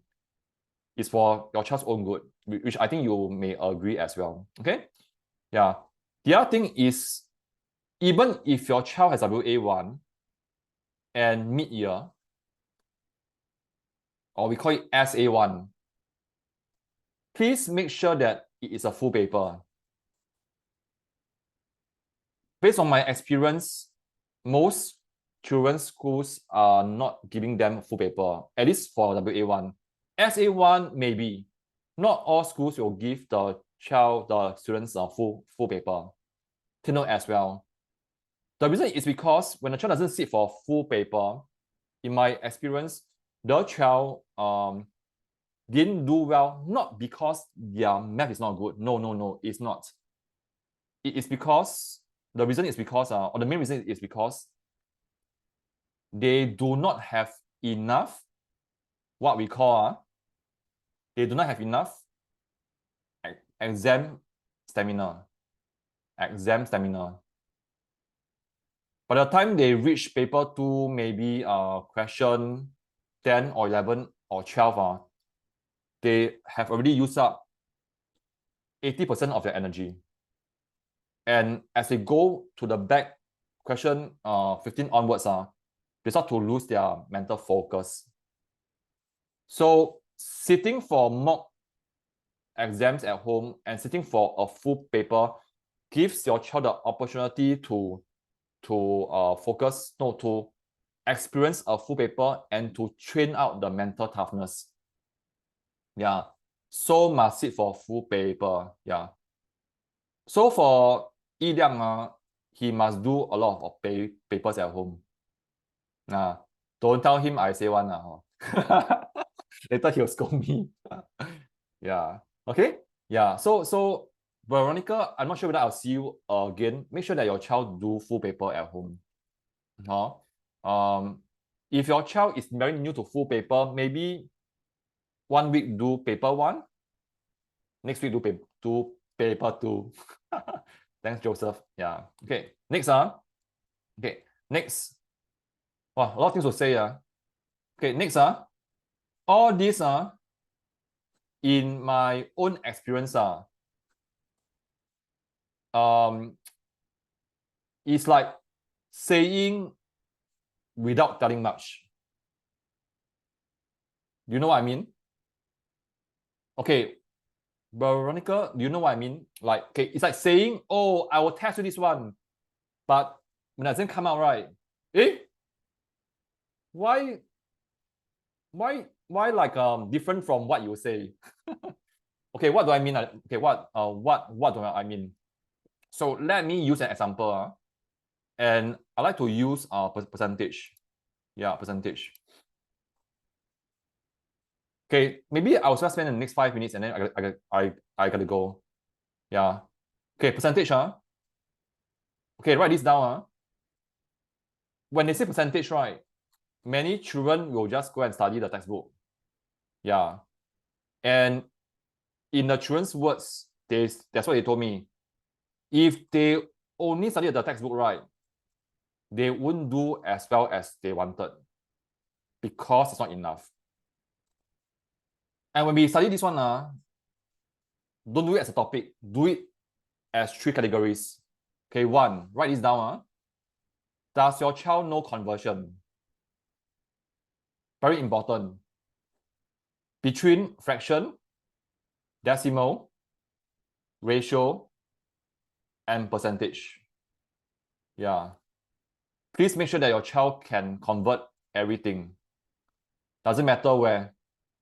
It's for your child's own good, which I think you may agree as well. Okay? Yeah. The other thing is, even if your child has WA1 and mid-year, or we call it SA1, please make sure that it is a full paper. Based on my experience, most children's schools are not giving them full paper, at least for WA1. SA1, maybe. Not all schools will give the students a full paper. Take note as well. The reason is because when the child doesn't sit for full paper, in my experience, the child didn't do well, not because their math is not good. No, it's not. It is because, the reason is because, or the main reason is because they do not have enough, what we call, they do not have enough exam stamina. Exam stamina. By the time they reach paper 2, maybe question 10 or 11 or 12, they have already used up 80% of their energy. And as they go to the back, question 15 onwards, they start to lose their mental focus. So sitting for mock exams at home and sitting for a full paper gives your child the opportunity to focus, to experience a full paper and to train out the mental toughness. Yeah. So must sit for full paper. Yeah. So for Yi Liang, he must do a lot of papers at home. Don't tell him I say one. Later he'll scold me. Yeah. Okay. Yeah. So Veronica, I'm not sure whether I'll see you again. Make sure that your child do full paper at home. If your child is very new to full paper, maybe 1 week do paper 1, next week do paper 2. Thanks, Joseph. Yeah. Okay. Next. Okay. Next. Wow, a lot of things to say. Okay. Next. All these in my own experience, it's like saying without telling much. Do you know what I mean? Okay, Veronica, do you know what I mean? Like, okay, it's like saying, oh, I will test you this one, but when it doesn't come out right, why like different from what you say? Okay, what do I mean? Okay, what do I mean? So let me use an example, and I like to use percentage. Yeah, percentage. Okay, maybe I'll just spend the next 5 minutes and then I gotta go. Yeah. Okay, percentage, Okay, write this down. When they say percentage, right, many children will just go and study the textbook. Yeah. And in the children's words, that's what they told me. If they only study the textbook, right, they wouldn't do as well as they wanted because it's not enough. And when we study this one, don't do it as a topic. Do it as 3 categories. Okay, 1, write this down. Does your child know conversion? Very important. Between fraction, decimal, ratio, and percentage. Yeah. Please make sure that your child can convert everything. Doesn't matter where.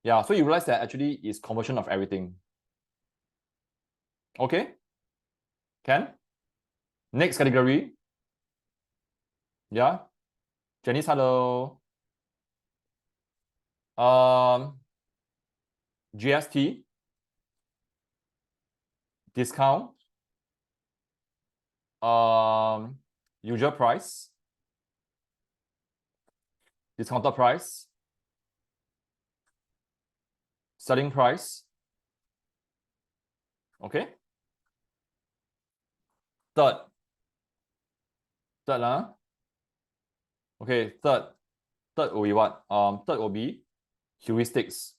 Yeah, so you realize that actually is conversion of everything. Okay? Can? Next category. Yeah. Janice, hello. GST. Discount. Usual price. Discounted price. Selling price. Okay. Third, okay, third will be what? Third will be heuristics.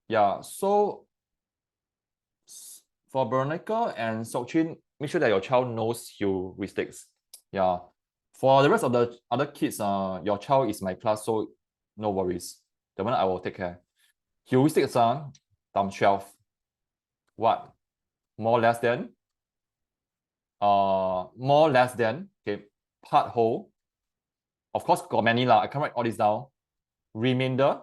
Yeah, so for Veronica and Sokchin, make sure that your child knows heuristics. Yeah. For the rest of the other kids, your child is my class, so no worries. The one I will take care. Heuristics times 12. What? More less than? More less than, okay, part whole. Of course, got many lah. I can't write all this down. Remainder,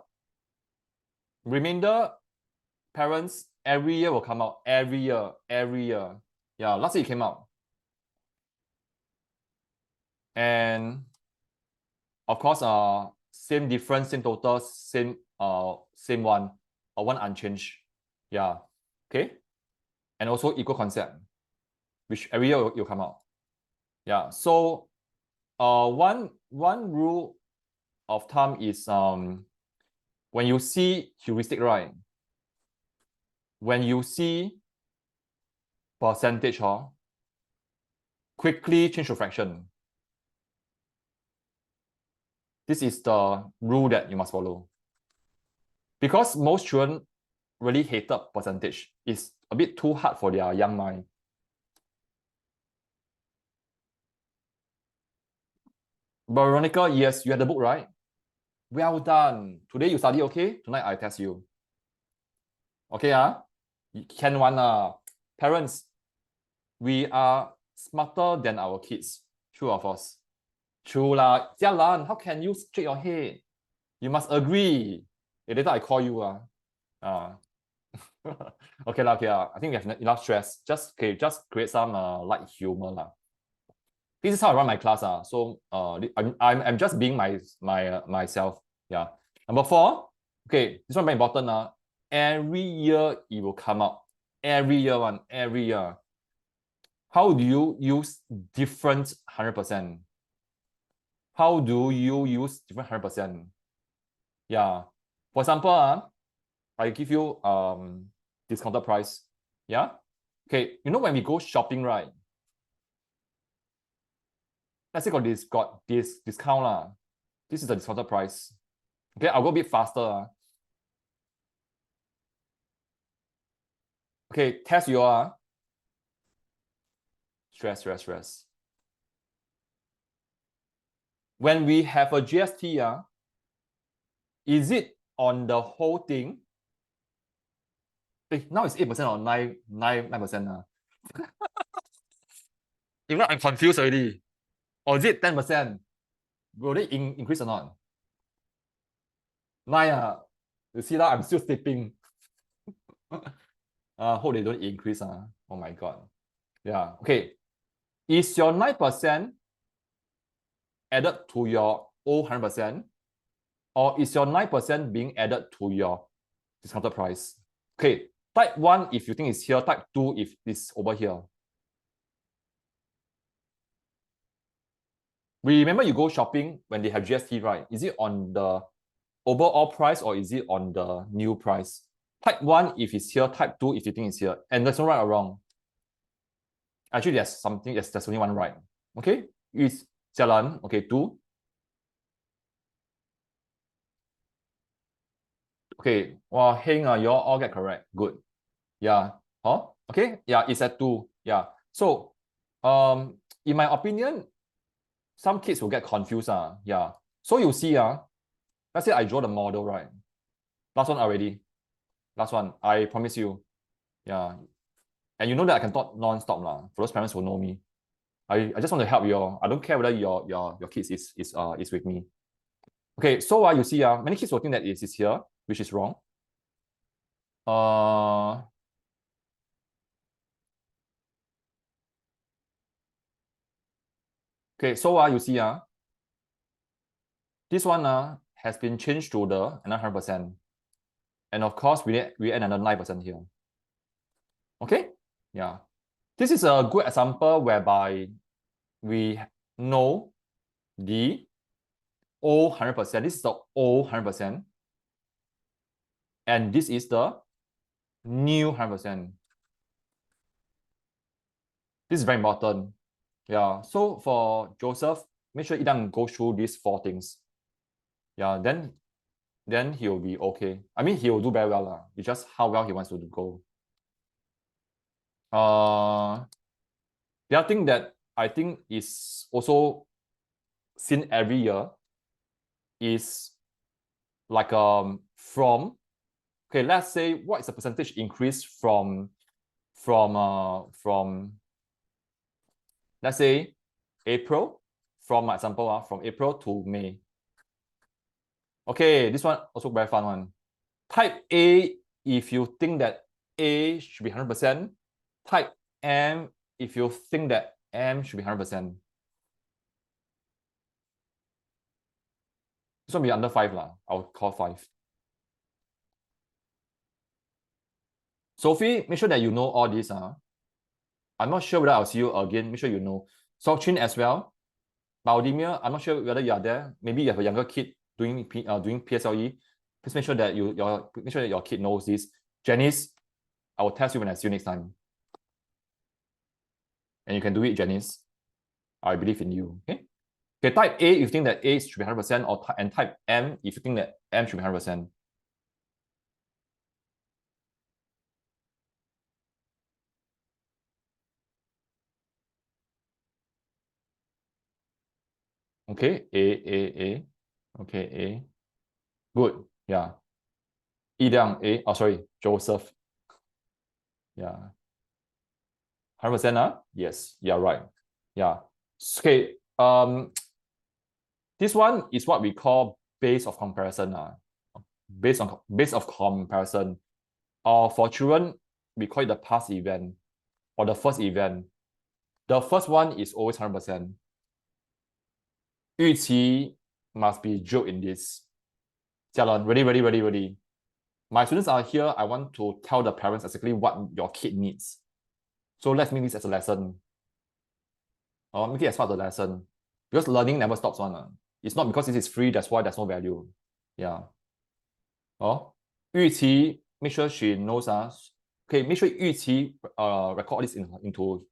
parents, every year will come out. Every year. Yeah, last year it came out. And of course, same difference, same total, same one, one unchanged. Yeah. Okay. And also equal concept, which every year will come out. Yeah. So one rule of thumb is when you see heuristic, right? When you see percentage, quickly change to fraction. This is the rule that you must follow. Because most children really hated percentage. It's a bit too hard for their young mind. Veronica, yes, you had the book, right? Well done. Today you study, okay? Tonight I test you. Okay, can one. Parents, we are smarter than our kids. True or false? True lah. Jialan, how can you shake your head? You must agree. Later I call you. Okay, okay. I think we have enough stress. Just create some light humor lah. This is how I run my class. So I'm just being myself. Yeah. Number 4. Okay, this one very important. Every year it will come out. Every year. How do you use different 100%? How do you use different 100%? Yeah. For example, I give you discounted price. Yeah. Okay. You know when we go shopping, right? Let's say got this discount lah. This is the discounted price. Okay, I'll go a bit faster. Okay, test your Stress. When we have a GST, is it on the whole thing? Now it's 8% or 9%. If not, I'm confused already. Or is it 10%? Will they increase or not? 9. You see that I'm still sleeping. Hope they don't increase. Oh my god. Yeah. Okay. Is your 9% added to your old 100%? Or is your 9% being added to your discounted price? Okay. Type 1 if you think it's here. Type 2 if it's over here. Remember you go shopping when they have GST, right? Is it on the overall price or is it on the new price? Type 1 if it's here, type 2 if you think it's here. And there's no right or wrong. Actually, there's only one right. Okay? It's jalan. Okay, 2. Okay. Well, heng, you all get correct. Good. Yeah. Oh, okay. Yeah, it's at 2. Yeah. So, in my opinion, some kids will get confused. Yeah. So you see, let's say I draw the model, right? Last one already. Last one. I promise you. Yeah. And you know that I can talk non-stop for those parents who know me. I just want to help you all. I don't care whether your kids is with me. Okay, so you see, many kids will think that it is here, which is wrong. Okay, so you see, this one has been changed to the another 100%. And of course, we add another 9% here. Okay? Yeah. This is a good example whereby we know the old 100%. This is the old 100%. And this is the new 100%. This is very important. Yeah. So for Joseph, make sure Idang go through these 4 things. Yeah, then he will be okay. I mean, he will do very well. It's just how well he wants to go. The other thing that I think is also seen every year is like from, okay, let's say what is the percentage increase from let's say April, from my example, from April to May. Okay, this one also very fun one. Type A if you think that A should be 100%. Type M if you think that M should be 100%. This one will be under 5 I'll call 5. Sophie, make sure that you know all this. I'm not sure whether I'll see you again. Make sure you know. Sokchin as well. Baudemir, I'm not sure whether you are there. Maybe you have a younger kid doing PSLE. Please make sure that your kid knows this. Janice, I will test you when I see you next time. And you can do it, Janice. I believe in you. Okay. Okay, type A if you think that A should be 100%, and type M if you think that M should be 100%. Okay, A. Okay, A. Good. Yeah. Idang A. Oh, sorry, Joseph. Yeah. 100%, Yes, you're right. Yeah. Okay. This one is what we call base of comparison. Base of comparison. For children, we call it the past event or the first event. The first one is always 100%. 预期 must be drilled in this. Jialon, ready. My students are here. I want to tell the parents exactly what your kid needs. So let's make this as a lesson. Make it as part of the lesson. Because learning never stops one. It's not because it is free, that's why there's no value. Yeah. 预期, make sure she knows us. Okay, make sure 预期 record this into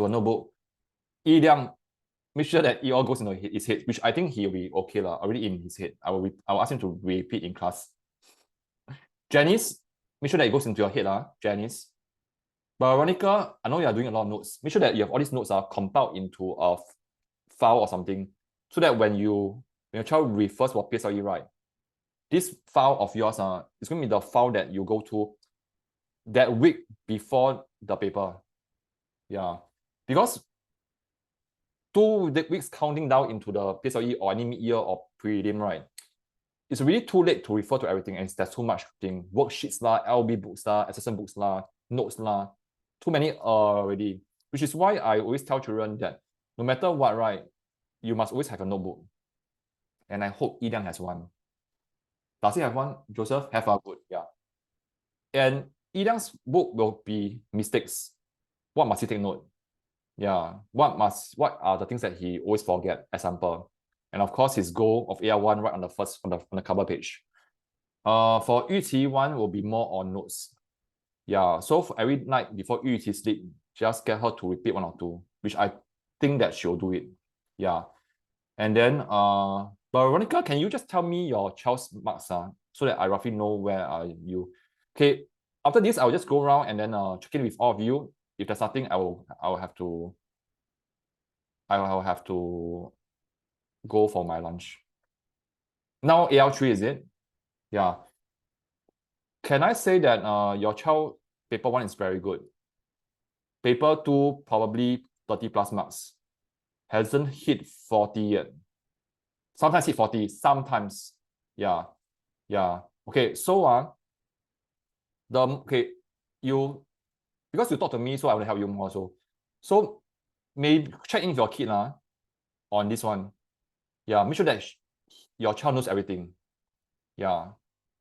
a notebook. 一亮, make sure that it all goes into his head, which I think he'll be okay already in his head. I will ask him to repeat in class. Janice, make sure that it goes into your head, Janice. But Veronica, I know you are doing a lot of notes. Make sure that you have all these notes are compiled into a file or something, so that when your child refers for PSLE, right, this file of yours is going to be the file that you go to that week before the paper. Yeah, because 2 weeks counting down into the PSLE or any mid-year or prelim, right? It's really too late to refer to everything, and there's too much thing. Worksheets lah, LB books lah, assessment books lah, notes lah, too many already. Which is why I always tell children that no matter what, right, you must always have a notebook. And I hope Yilang has one. Does he have one? Joseph, have a good, yeah. And Yilang's book will be mistakes. What must he take note? Yeah, what are the things that he always forget? Example, and of course his goal of AR1 right on the cover page. For Yuqi one will be more on notes. Yeah, so for every night before Yuqi sleep, just get her to repeat 1 or 2, which I think that she'll do it. Yeah, and then Veronica, can you just tell me your child's marks so that I roughly know where are you? Okay, after this I'll just go around and then check in with all of you. If there's nothing, I will have to go for my lunch. Now AL3, is it? Yeah. Can I say that your child paper 1 is very good? Paper 2 probably 30 plus marks. Hasn't hit 40 yet. Sometimes hit 40, sometimes. Yeah. Yeah. Okay, so because you talk to me, so I will help you more also. So maybe check in with your kid on this one. Yeah, make sure that your child knows everything. Yeah,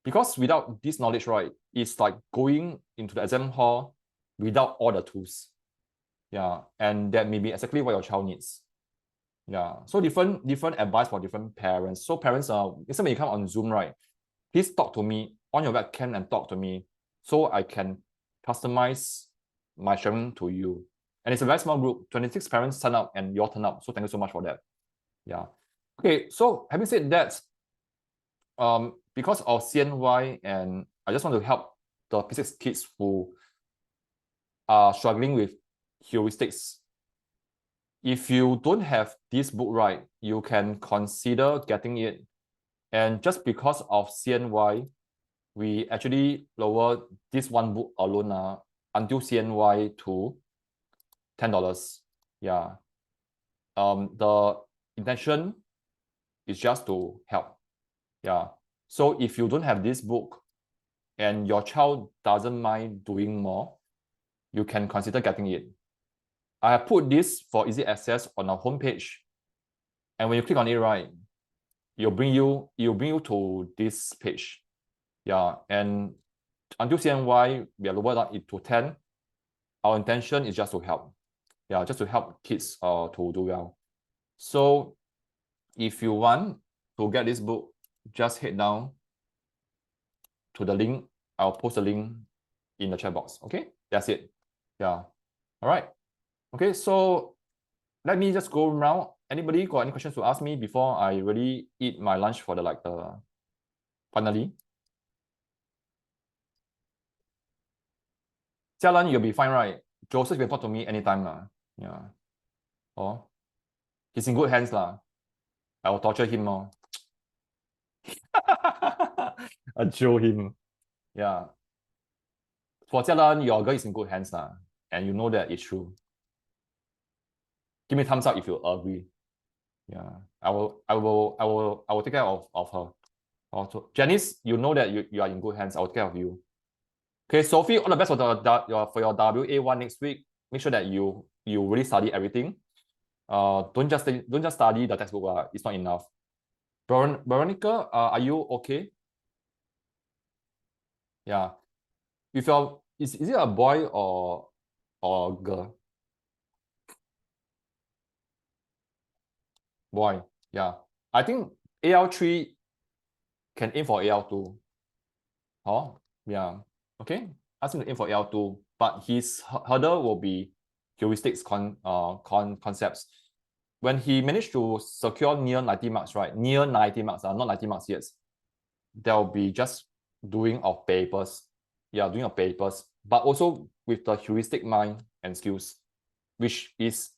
because without this knowledge, right, it's like going into the exam hall without all the tools. Yeah, and that may be exactly what your child needs. Yeah, so different advice for different parents. So parents, next time when you come on Zoom, right, please talk to me on your webcam and talk to me so I can customize my sharing to you. And it's a very small group, 26 parents turn up and you all turn up. So thank you so much for that. Yeah. Okay, so having said that, because of CNY, and I just want to help the P6 kids who are struggling with heuristics. If you don't have this book, right, you can consider getting it. And just because of CNY, we actually lower this one book alone until CNY to $10. Yeah. The intention is just to help. Yeah. So if you don't have this book and your child doesn't mind doing more, you can consider getting it. I have put this for easy access on our homepage. And when you click on it, right, it'll bring you to this page. Yeah. And until CNY, we are lowered it to 10. Our intention is just to help. Yeah, just to help kids to do well. So if you want to get this book, just head down to the link. I'll post the link in the chat box. Okay, that's it. Yeah. All right. Okay, so let me just go around. Anybody got any questions to ask me before I really eat my lunch for the finally? Jialan, you'll be fine, right? Joseph can talk to me anytime. Yeah. Oh, he's in good hands lah. I will torture him more. I drill him. Yeah. For Jialan, your girl is in good hands lah, and you know that it's true. Give me a thumbs up if you agree. Yeah, I will take care of her. Also, Janice, you know that you are in good hands. I will take care of you. Okay, Sophie, all the best for your WA1 next week. Make sure that you really study everything. Don't just study the textbook. It's not enough. Veronica, are you okay? Yeah. If is it a boy or girl? Boy. Yeah. I think AL3 can aim for AL2. Oh, yeah. Okay. Ask him to aim for AL2, but his hurdle will be heuristics concepts. When he managed to secure near 90 marks, right? Near 90 marks, not 90 marks yet. There'll be just doing of papers. Yeah, doing of papers. but also with the heuristic mind and skills, which is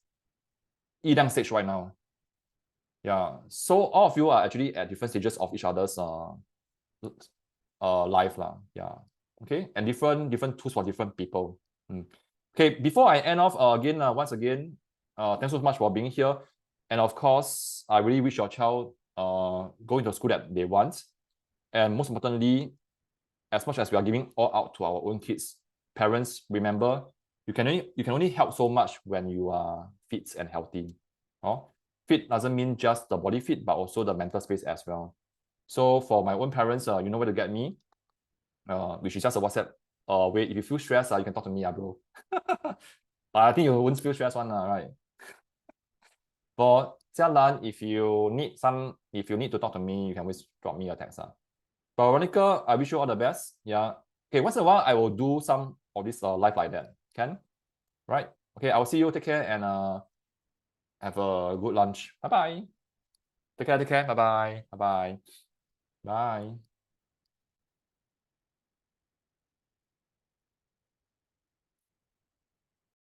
young stage right now. Yeah, so all of you are actually at different stages of each other's life lah. Yeah, okay, and different tools for different people. Okay, before I end off again, once again, thanks so much for being here, and of course, I really wish your child go into a school that they want, and most importantly, as much as we are giving all out to our own kids, parents, remember, you can only help so much when you are fit and healthy. Fit doesn't mean just the body fit, but also the mental space as well. So for my own parents, you know where to get me, which is just a WhatsApp way. If you feel stressed, you can talk to me, bro. But I think you won't feel stressed one, right? For Jialan, if you need to talk to me, you can always drop me a text. But Veronica, I wish you all the best. Yeah. Okay, once in a while I will do some of this live like that. Can? Right? Okay, I will see you. Take care and have a good lunch. Bye bye. Take care. Bye bye. Bye bye. Bye.